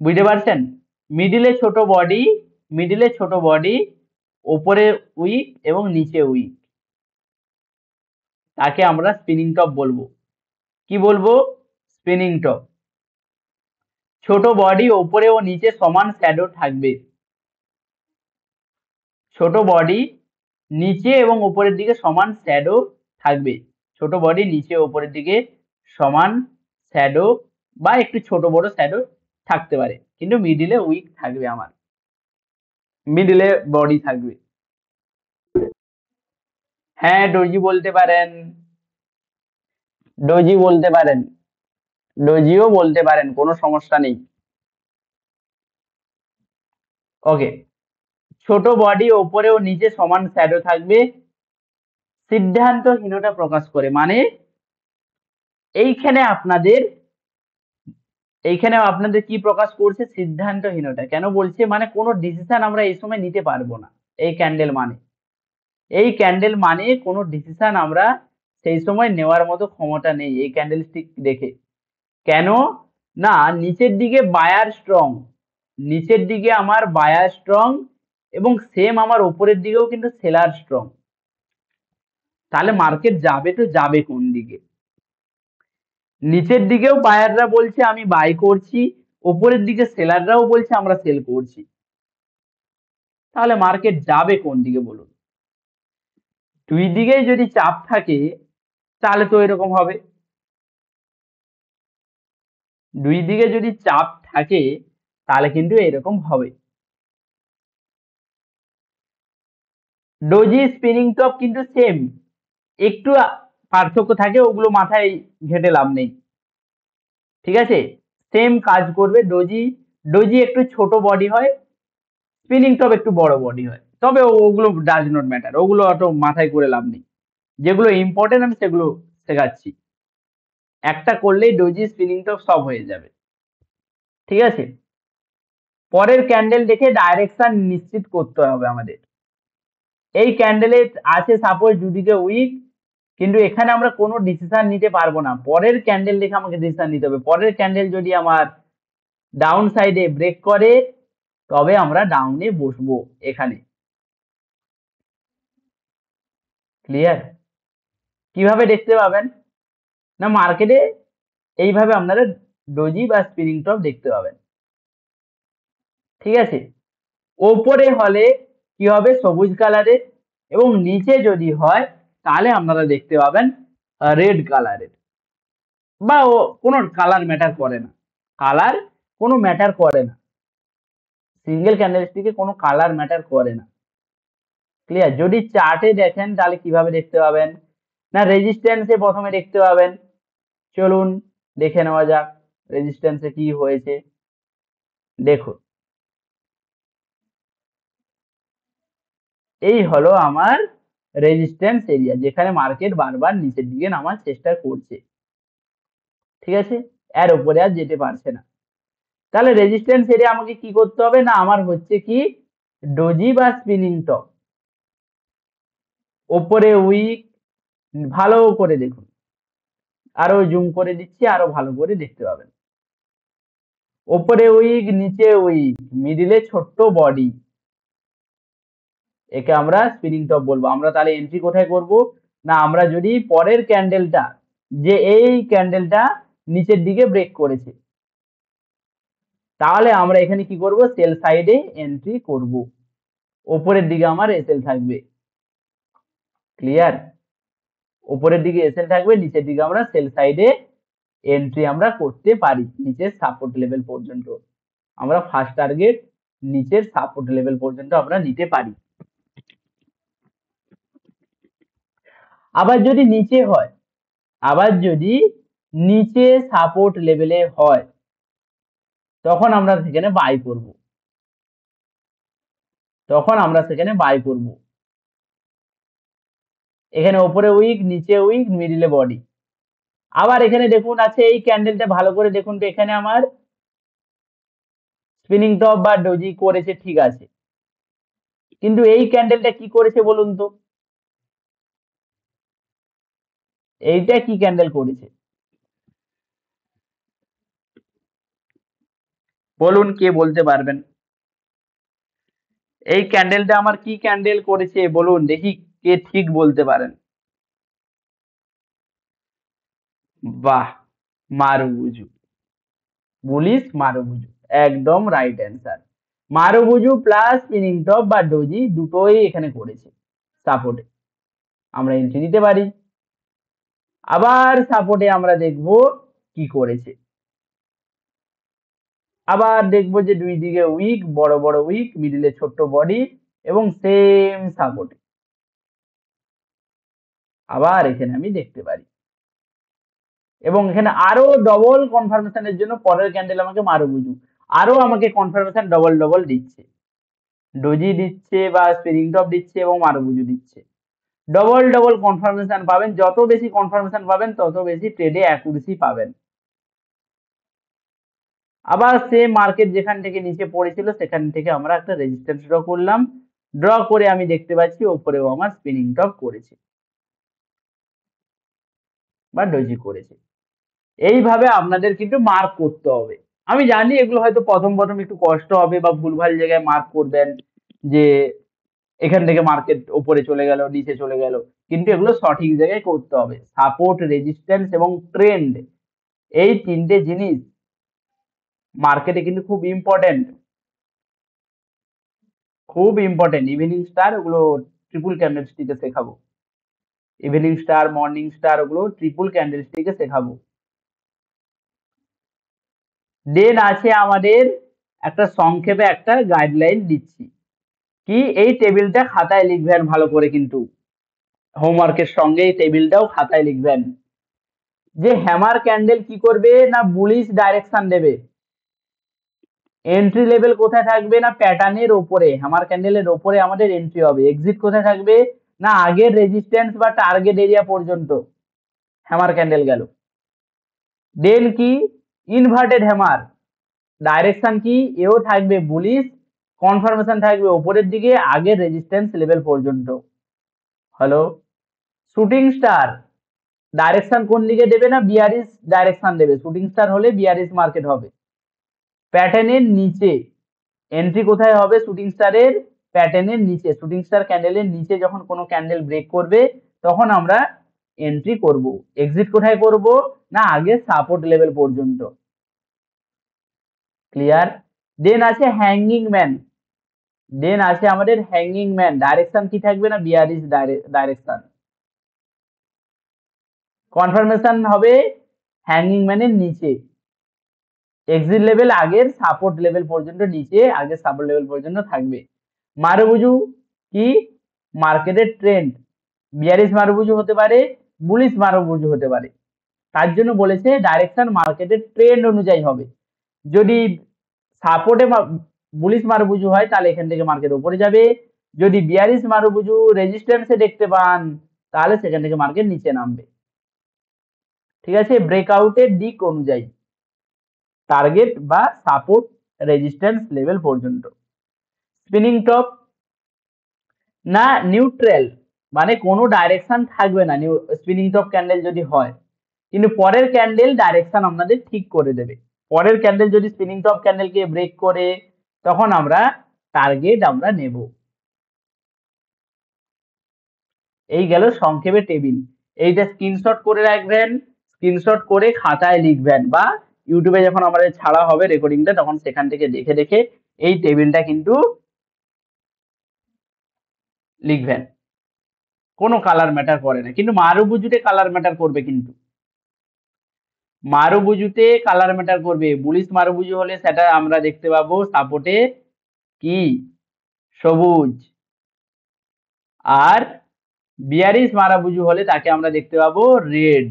[SPEAKER 1] বুঝতে পারছেন? মিডিলে ছোট বডি ওপরে উইক এবং নিচে উইক, তাকে আমরা স্পিনিং টপ বলবো। কি বলবো? Spinning top. ছোট বডি ওপরে ও নিচে সমান শ্যাডো থাকবে। ছোট বডি নিচে এবং উপরের দিকে সমান শ্যাডো থাকবে। ছোট বডি নিচে উপরের দিকে সমান শ্যাডো বা একটু ছোট বড় শ্যাডো থাকতে পারে, কিন্তু মিডিলে উইক থাকবে, আমার মিডিলে বডি থাকবে। হ্যাঁ, ডোজি বলতে পারেন, ডোজি বলতে পারেন, ডোজিও বলতে পারেন, কোনো সমস্যা নেই। ওকে, ছোট বডি ওপরে ও নিচে সমান শ্যাডো থাকবে, সিদ্ধান্তহীনতা প্রকাশ করে। মানে এইখানে আপনাদের কি প্রকাশ করছে? সিদ্ধান্তহীনতা। কেন বলছে? মানে কোনো ডিসিশন আমরা এই সময় নিতে পারবো না। এই ক্যান্ডেল মানে কোনো ডিসিশন আমরা সেই সময় নেওয়ার মতো ক্ষমতা নেই এই ক্যান্ডেলস্টিক দেখে। কেন না, নিচের দিকে বায়ার স্ট্রং, নিচের দিকে আমার বায়ার স্ট্রং এবং সেম আমার উপরের দিকেও কিন্তু সেলার স্ট্রং। তাহলে মার্কেট যাবে তো যাবে কোন দিকে? নিচের দিকেও বায়াররা বলছে আমি বাই করছি, উপরের দিকে সেলাররাও বলছে আমরা সেল করছি, তাহলে মার্কেট যাবে কোন দিকে বলুন? দুই দিকেই যদি চাপ থাকে তাহলে তো এরকম হবে। দুই দিকে যদি চাপ থাকে তাহলে কিন্তু এরকম হবে। ডোজি স্পিনিং টপ কিন্তু সেম, একটু পার্থক্য থাকে, ওগুলো মাথায় ঘেটে লাভ নেই। ঠিক আছে, সেম কাজ করবে। ডোজি একটু ছোট বডি হয়, স্পিনিং টপ একটু বড় বডি হয়, তবে ওগুলো ডাজ নট ম্যাটার, ওগুলো অত মাথায় করে লাভ নেই। যেগুলো ইম্পর্টেন্ট আমি সেগুলো শেখাচ্ছি। একটা করলেই ডোজি স্পিনিং টপ সব হয়ে যাবে। ঠিক আছে, পরের ক্যান্ডেল দেখে ডাইরেকশন নিশ্চিত করতে হবে আমাদের। এই ক্যান্ডেলে আছে সাপোজ দুদিকে উইক, কিন্তু এখানে আমরা কোনো ডিসিশন নিতে পারবো না। পরের ক্যান্ডেল দেখে আমাকে ডিসিশন নিতে হবে। পরের ক্যান্ডেল যদি আমার ডাউন সাইডে ব্রেক করে তবে আমরা ডাউনে বসবো এখানে। ক্লিয়ার? কিভাবে দেখতে পাবেন না, মার্কেটে এইভাবে আপনারা ডোজি বা স্পিনিং টপ দেখতে পাবেন। ঠিক আছে, ওপরে হলে কি হবে? সবুজ কালারের, এবং নিচে যদি হয় তাহলে আপনারা দেখতে পাবেন রেড কালারের। বা ও কোনো কালার ম্যাটার করে না, কালার কোনো ম্যাটার করে না, সিঙ্গেল ক্যান্ডেলস্টিকে কোনো কালার ম্যাটার করে না। ক্লিয়ার? যদি চার্টে দেখেন তাহলে কিভাবে দেখতে পাবেন না, রেজিস্ট্যান্সে প্রথমে দেখতে পাবেন। চলুন দেখে নেওয়া যাক রেজিস্ট্যান্সে কি হয়েছে। দেখুন, এই হলো আমার রেজিস্ট্যান্স এরিয়া, যেখানে মার্কেট বারবার নিচের দিকে নামার চেষ্টা করছে। ঠিক আছে, এর উপরে আর যেতে পারছে না। তাহলে রেজিস্ট্যান্স এরিয়া আমাকে কি করতে হবে না, আমার হচ্ছে কি ডোজি বা স্পিনিং টপ। ওপরে উইক, ভালো করে দেখুন, আরো জুম করে দিচ্ছি, আরো ভালো করে দেখতে পাবেন। ওপরে উইক, নিচে উইক, মিডিলে ছোট্ট বডি, একে আমরা স্পিনিং টপ বলবো। আমরা তাহলে এন্ট্রি কোথায় করব না, আমরা যদি পরের ক্যান্ডেলটা, যে এই ক্যান্ডেলটা নিচের দিকে ব্রেক করেছে, তাহলে আমরা এখানে কি করব? সেল সাইডে এন্ট্রি করব। উপরের দিকে আমার এসএল থাকবে। ক্লিয়ার? উপরের দিকে এসএল থাকবে, নিচের দিকে আমরা সেল সাইডে এন্ট্রি আমরা করতে পারি নিচের সাপোর্ট লেভেল পর্যন্ত। আমরা ফার্স্ট টার্গেট নিচের সাপোর্ট লেভেল পর্যন্ত আমরা নিতে পারি। আবার যদি নিচে হয়, আবার যদি নিচে সাপোর্ট লেভেলে হয়, তখন আমরা সেখানে বাই করব, তখন আমরা সেখানে বাই করব। এখানে ওপরে উইক, নিচে উইক, মিডিলে বডি। আবার এখানে দেখুন আছে, এই ক্যান্ডেলটা ভালো করে দেখুন তো, এখানে আমার স্পিনিং টপ বা ডোজি করেছে, ঠিক আছে, কিন্তু এই ক্যান্ডেলটা কি করেছে বলুন তো, এইটা কি ক্যান্ডেল করেছে বলুন, কে বলতে পারবেন? এই ক্যান্ডেলটা আমার কি ক্যান্ডেল করেছে বলুন দেখি, কে ঠিক বলতে পারেন? বাহ, মারুবুজু, বুলিশ মারুবুজু, একদম right answer. মারুবুজু plus spinning top বা ডোজি দুটোই এখানে করেছে সাপোর্টে, আমরা এন্ট্রি দিতে পারি। আবার সাপোর্টে আমরা দেখব কি করেছে, আবার দেখবো যে দুই দিকে উইক, বড় বড় উইক, মিডিলে ছোট্ট বডি এবং সেম সাপোর্টে আবার এখানে আমি দেখতে পারি। এবং এখানে আরো ডবল কনফার্মেশনের জন্য পরের ক্যান্ডেল আমাকে মারুবুজু আরো আমাকে কনফার্মেশন ডবল ডবল দিচ্ছে, ডোজি দিচ্ছে বা স্পিনিং টপ দিচ্ছে এবং মারুবুজু দিচ্ছে। ডবল ডবল কনফার্মেশন পাবেন, যত বেশি কনফার্মেশন পাবেন তত বেশি ট্রেডে অ্যাকুরেসি পাবেন। আবার সেম মার্কেট যেখান থেকে নিচে পড়েছিল সেখান থেকে আমরা একটা রেজিস্ট্যান্স ড্র করলাম, ড্র করে আমি দেখতে পাচ্ছি ওপরেও আমার স্পিনিং টপ করেছে বা ডোজি করেছে। এইভাবে আপনাদের কিন্তু মার্ক করতে হবে। আমি জানি এগুলো হয়তো প্রথম প্রথম একটু কষ্ট হবে বা ভুলভাল জায়গায় মার্ক করবেন, যে এখান থেকে মার্কেট উপরে চলে গেল, নিচে চলে গেল, কিন্তু এগুলো সঠিক জায়গায় করতে হবে। সাপোর্ট, রেজিস্ট্যান্স এবং ট্রেন্ড, এই তিনটে জিনিস মার্কেটে কিন্তু খুব ইম্পর্টেন্ট, খুব ইম্পর্টেন্ট। ইভিনিং স্টার ওগুলো ট্রিপল ক্যান্ডেলস্টিকে শেখাবো, ইভিনিং স্টার, মর্নিং স্টার ওগুলো ট্রিপল ক্যান্ডেলস্টিকে শেখাবো। দেন আছে আমাদের একটা সংক্ষেপে একটা গাইডলাইন দিচ্ছি, কি এই টেবিলটা খাতায় লিখবেন ভালো করে, কিন্তু হোমওয়ার্কের সঙ্গে এই টেবিলটাও খাতায় লিখবেন। যে হ্যামার ক্যান্ডেল কি করবে না বুলিশ ডাইরেকশন দেবে, এন্ট্রি লেভেল কোথায় থাকবে না প্যাটার্নের ওপরে, হ্যামার ক্যান্ডেলের ওপরে আমাদের এন্ট্রি হবে। এক্সিট কোথায় থাকবে না আগের রেজিস্ট্যান্স বা টার্গেট এরিয়া পর্যন্ত, হ্যামার ক্যান্ডেল গেল। দেন কি ইনভার্টেড হ্যামার, ডাইরেকশন কি এও থাকবে বুলিশ, কনফার্মেশন থাকবে ওপরের দিকে আগের রেজিস্ট্যান্স লেভেল পর্যন্ত। হ্যালো, শুটিং স্টার ডাইরেকশন কোন দিকে দেবে না বিয়ারিশ ডাইরেকশন দেবে, শুটিং স্টার হলে বিয়ারিশ মার্কেট হবে। প্যাটার্নের নিচে এন্ট্রি কোথায় হবে শুটিং স্টারের, প্যাটার্নের নিচে, শুটিং স্টার ক্যান্ডেলের নিচে যখন কোনো ক্যান্ডেল ব্রেক করবে তখন আমরা এন্ট্রি করব। এক্সিট কোথায় করব না আগে সাপোর্ট লেভেল পর্যন্ত। ক্লিয়ার? দেন আছে হ্যাঙ্গিং ম্যান, দেন আছে আমাদের হ্যাঙ্গিং ম্যান, ডাইরেকশন কি থাকবে না বিয়ারিশ ডাইরেকশন, কনফার্মেশন হবে হ্যাঙ্গিং ম্যানের নিচে, এক্সিট লেভেল আগের সাপোর্ট লেভেল পর্যন্ত নিচে, আগের সাপোর্ট লেভেল পর্যন্ত থাকবে। মারুবুজু কি মার্কেটের ট্রেন্ড, বিয়ারিশ মারুবুজু হতে পারে, বুলিশ মারুবুজু হতে পারে। তার জন্য বলেছে ডাইরেকশন মার্কেটের ট্রেন্ড অনুযায়ী হবে। যদি সাপোর্টে বুলিশ মারুবুজু হয় তাহলে এখান থেকে মার্কেট উপরে যাবে, যদি বিয়ারিশ মারুবুজু রেজিস্ট্যান্সে দেখতে পান তাহলে সেখান থেকে মার্কেট নিচে নামবে। ঠিক আছে, ব্রেকআউটের দিক অনুযায়ী, টার্গেট বা সাপোর্ট রেজিস্ট্যান্স লেভেল পর্যন্ত। স্পিনিং টপ না নিউট্রাল, মানে কোনো ডাইরেকশন থাকবে না স্পিনিং টপ ক্যান্ডেল যদি হয়, কিন্তু পরের ক্যান্ডেল ডাইরেকশন আপনাদের ঠিক করে দেবে। পরের ক্যান্ডেল যদি স্পিনিং টপ ক্যান্ডেলকে ব্রেক করে তখন আমরা টার্গেট আমরা নেব। এই গেল সংক্ষেপে টেবিল, এইটা স্ক্রিনশট করে রাখবেন, স্ক্রিনশট করে খাতায় লিখবেন বা ইউটিউবে যখন আমাদের ছাড়া হবে রেকর্ডিংটা তখন সেখান থেকে দেখে দেখে এই টেবিলটা কিন্তু লিখবেন। কোনো কালার ম্যাটার করে না, কিন্তু মারুবুজুতে কালার ম্যাটার করবে, কিন্তু মারুবুজুতে কালার ম্যাটার করবে। বুলিশ মারুবুজু হলে সেটা আমরা দেখতে পাবো সাপোর্টে কি সবুজ, আর বিয়ারিশ মারুবুজু হলে তাকে আমরা দেখতে পাবো রেড।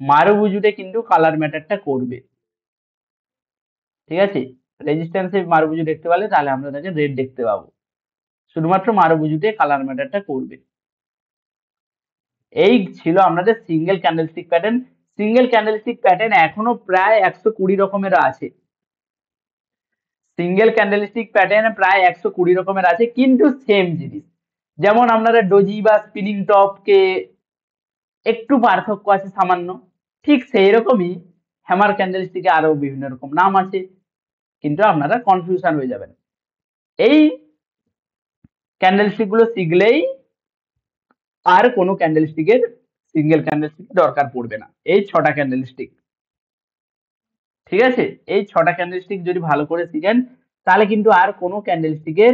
[SPEAKER 1] মারুবুজুতে কিন্তু কালার ম্যাটারটা করবে, ঠিক আছে। রেজিস্ট্যান্সে মারুবুজু দেখতে পেলে তাহলে আমরা তাকে রেড দেখতে পাবো, শুধুমাত্র মারুবুজুতে কালার ম্যাটারটা করবে। এই ছিল আমাদের single candlestick pattern. Single candlestick pattern এখনো প্রায় 120 রকমের আছে। সিঙ্গেল ক্যান্ডেলস্টিক প্যাটার্ন প্রায় 120 রকমের আছে, কিন্তু সেম জিনিস। যেমন আপনারা ডোজি বা স্পিনিং টপ কে একটু পার্থক্য আছে সামান্য, ঠিক সেই রকমই হ্যামার ক্যান্ডেলস্টিকে আরো বিভিন্ন রকম নাম আছে, কিন্তু আপনারা কনফিউশন হয়ে যাবেন। এই ক্যান্ডেলস্টিক গুলো শিখলেই আর কোনো ক্যান্ডেলস্টিকের সিঙ্গেল ক্যান্ডেলস্টিক দরকার পড়বে না। এই 6টা ক্যান্ডেলস্টিক, ঠিক আছে। এই 6টা ক্যান্ডেলস্টিক যদি ভালো করে শিখেন তাহলে কিন্তু আর কোনো ক্যান্ডেলস্টিকের